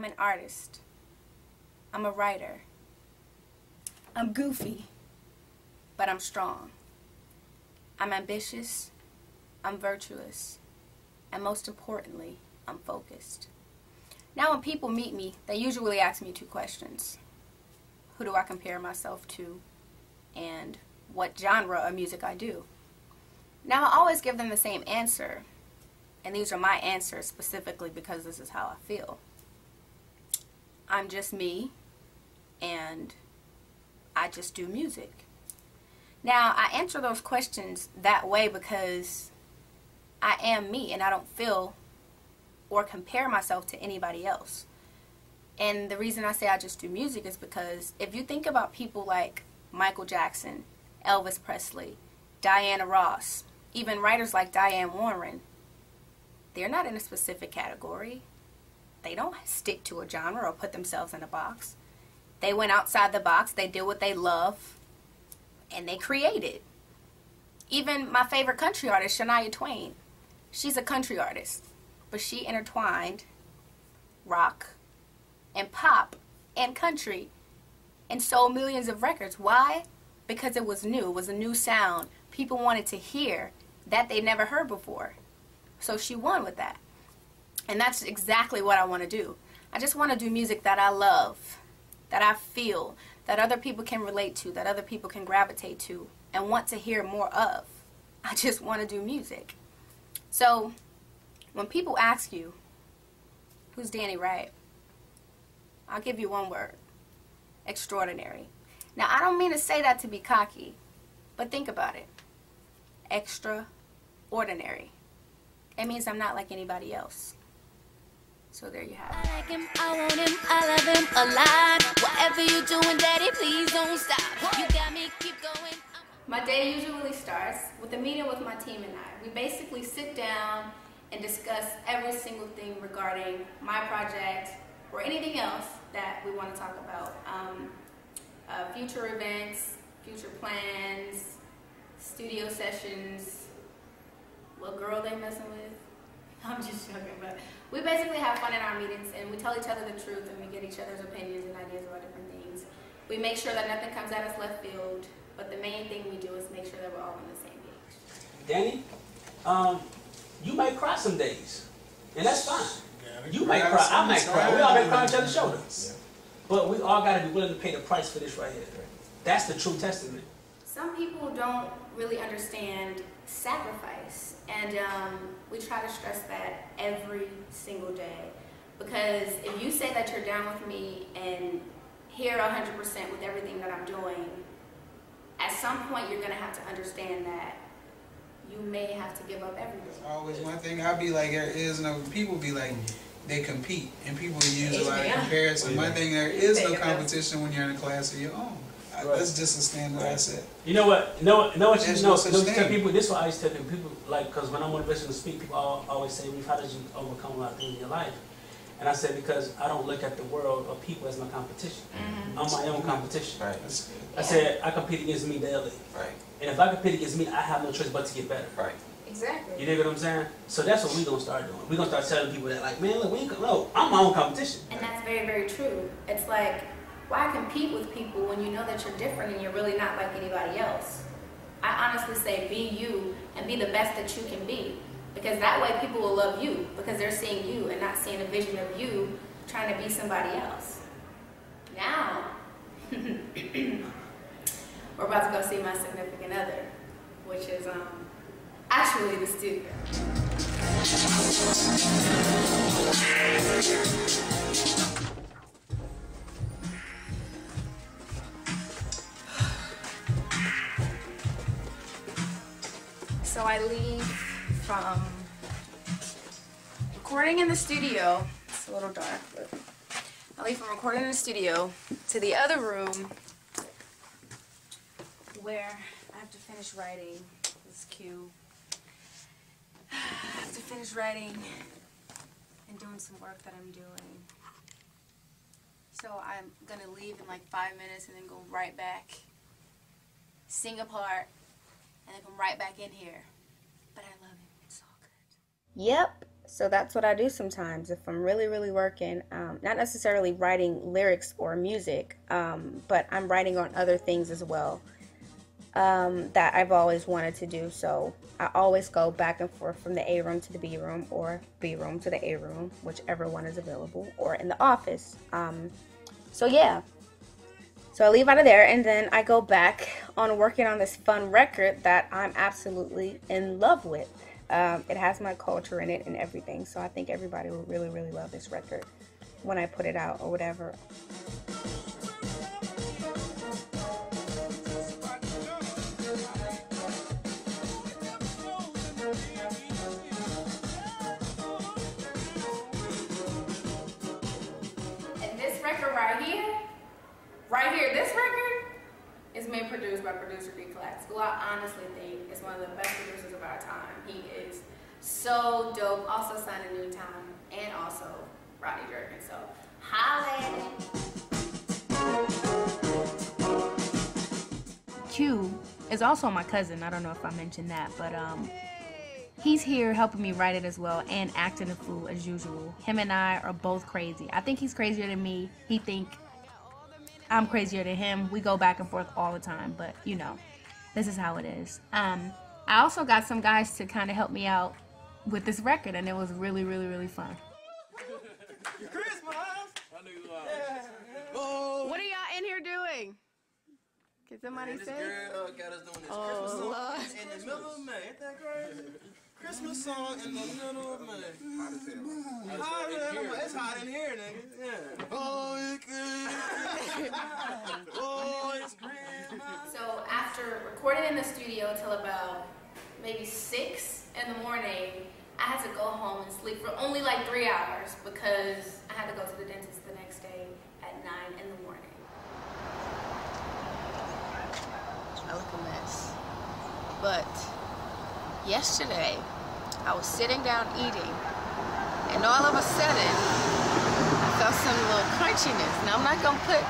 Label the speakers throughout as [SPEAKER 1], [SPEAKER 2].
[SPEAKER 1] I'm an artist. I'm a writer. I'm goofy, but I'm strong. I'm ambitious. I'm virtuous. And most importantly, I'm focused. Now when people meet me, they usually ask me two questions. Who do I compare myself to? And what genre of music I do? Now I always give them the same answer. And these are my answers specifically because this is how I feel. I'm just me, and I just do music. Now I answer those questions that way because I am me and I don't feel or compare myself to anybody else. And the reason I say I just do music is because if you think about people like Michael Jackson, Elvis Presley, Diana Ross, even writers like Diane Warren, they're not in a specific category. They don't stick to a genre or put themselves in a box. They went outside the box, they did what they love, and they created. Even my favorite country artist, Shania Twain, she's a country artist, but she intertwined rock and pop and country and sold millions of records. Why? Because it was new. It was a new sound. People wanted to hear that they never heard before. So she won with that. And that's exactly what I want to do. I just want to do music that I love, that I feel, that other people can relate to, that other people can gravitate to and want to hear more of. I just want to do music. So when people ask you, who's Dani Wright? I'll give you one word. Extraordinary. Now, I don't mean to say that to be cocky, but think about it. Extraordinary. It means I'm not like anybody else. So there you have it.
[SPEAKER 2] I like him, I want him, I love him alive. Whatever you doing, daddy, please don't stop. You got me, keep going.
[SPEAKER 1] My day usually starts with a meeting with my team and I. We basically sit down and discuss every single thing regarding my project or anything else that we want to talk about. Future events, future plans, studio sessions, what girl they messing with. I'm just joking, but we basically have fun in our meetings and we tell each other the truth and we get each other's opinions and ideas about different things. We make sure that nothing comes at us left field, but the main thing we do is make sure that we're all on the same page.
[SPEAKER 3] Danny, you might cry some days, and that's fine. You might cry, I might cry. We all may cry on each other's shoulders. But we all got to be willing to pay the price for this right here. That's the true testament.
[SPEAKER 1] Some people don't really understand sacrifice, and we try to stress that every single day. Because if you say that you're down with me and here 100% with everything that I'm doing, at some point you're going to have to understand that you may have to give up everything.
[SPEAKER 4] It's always one thing I be like, there is no, people be like, they compete, and people use a lot of comparison. One thing, there is no competition when you're in a class of your own. That's just a standard I said.
[SPEAKER 3] You know what? You know what you tell people. This is what I used to tell people. Like, because when I'm motivational to speak, people always say, "How did you overcome a lot of things in your life?" And I said, because I don't look at the world or people as my competition. I'm my own competition.
[SPEAKER 4] Right.
[SPEAKER 3] I said I compete against me daily.
[SPEAKER 4] Right.
[SPEAKER 3] And if I compete against me, I have no choice but to get better.
[SPEAKER 4] Right.
[SPEAKER 1] Exactly.
[SPEAKER 3] You dig what I'm saying? So that's what we're going to start doing. We're going to start telling people that, like, man, look, no, I'm my own competition.
[SPEAKER 1] And that's very, very true. It's like, why compete with people when you know that you're different and you're really not like anybody else? I honestly say be you and be the best that you can be. Because that way people will love you because they're seeing you and not seeing a vision of you trying to be somebody else. Now, we're about to go see my significant other, which is actually the studio. So I leave from recording in the studio. It's a little dark, but I leave from recording in the studio to the other room where I have to finish writing this cue. I have to finish writing and doing some work that I'm doing. So I'm gonna leave in like 5 minutes and then go right back, sing a part, and then come right back in here. But I love it. It's all good.
[SPEAKER 5] Yep,
[SPEAKER 1] So that's what I do sometimes if I'm really, really working. Not necessarily writing lyrics or music, but I'm writing on other things as well that I've always wanted to do. So I always go back and forth from the A room to the B room, or B room to the A room, whichever one is available, or in the office. So yeah. So I leave out of there, and then I go back on working on this fun record that I'm absolutely in love with. It has my culture in it and everything, so I think everybody will really, really love this record when I put it out or whatever. And this record right here, this record is being produced by producer D-Class, who I honestly think is one of the best producers of our time. He is so dope. Also signed a New Time and also Rodney Jerkin. So holla at him. Q is also my cousin. I don't know if I mentioned that, but he's here helping me write it as well and acting a fool as usual. Him and I are both crazy. I think he's crazier than me. He think I'm crazier than him. We go back and forth all the time, but you know, this is how it is. I also got some guys to kind of help me out with this record, and it was really, really, really fun.
[SPEAKER 5] Christmas! Oh. What are y'all in here doing? Can somebody say?
[SPEAKER 6] This girl got us doing this
[SPEAKER 5] Christmas song
[SPEAKER 6] in the middle of May. Ain't that crazy? Christmas song in the middle of May. Hot as hell. It's hot in here, nigga. Yeah. Oh, it's Christmas.
[SPEAKER 1] So after recording in the studio till about maybe 6 in the morning, I had to go home and sleep for only like 3 hours because I had to go to the dentist the next day at 9 in the morning.
[SPEAKER 5] I look a mess. But yesterday, I was sitting down eating, and all of a sudden, I felt some little crunchiness. Now, I'm not gonna put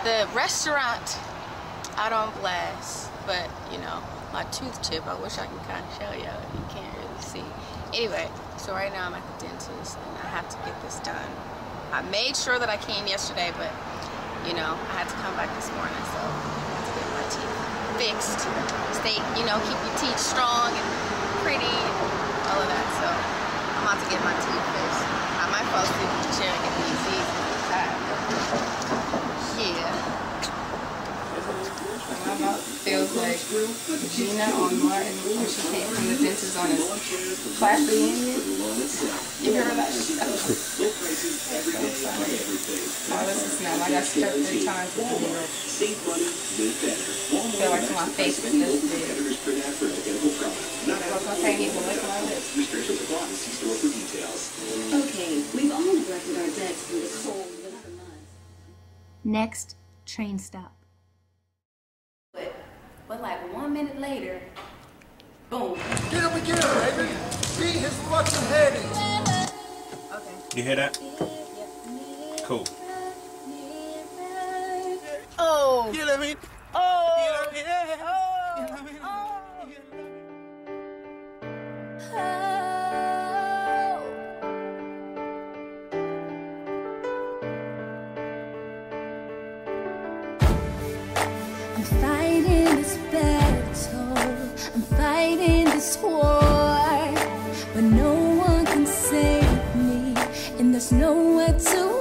[SPEAKER 5] the restaurant out on blast, but you know, my tooth chip, I wish I could kind of show y'all. You can't really see. Anyway, so right now I'm at the dentist, and I have to get this done. I made sure that I came yesterday, but you know, I had to come back this morning, so I have to get my teeth fixed. Stay, you know, keep your teeth strong and pretty and all of that. So I'm about to get my teeth fixed. I might fall asleep in the chair and get these teeth. Yeah. My mouth feels like Gina on Martin when she came from the dentist on his class reunion. You heard of that shit? Oh, this is smell. I got struck 3 times with the needle. I feel like my face is this big. I can't even lick my lips.
[SPEAKER 2] Okay, we've all neglected our decks through the cold winter months.
[SPEAKER 1] Next train stop. But like 1 minute later, boom.
[SPEAKER 6] Get him again, baby. Beat his fucking head in.
[SPEAKER 1] Okay.
[SPEAKER 7] You hear that?
[SPEAKER 1] Yep.
[SPEAKER 7] Cool.
[SPEAKER 5] Oh!
[SPEAKER 6] You know what I mean?
[SPEAKER 5] Oh!
[SPEAKER 6] You know what I mean?
[SPEAKER 5] Oh!
[SPEAKER 6] You know what I mean?
[SPEAKER 2] I'm fighting this battle, I'm fighting this war, but no one can save me, and there's nowhere to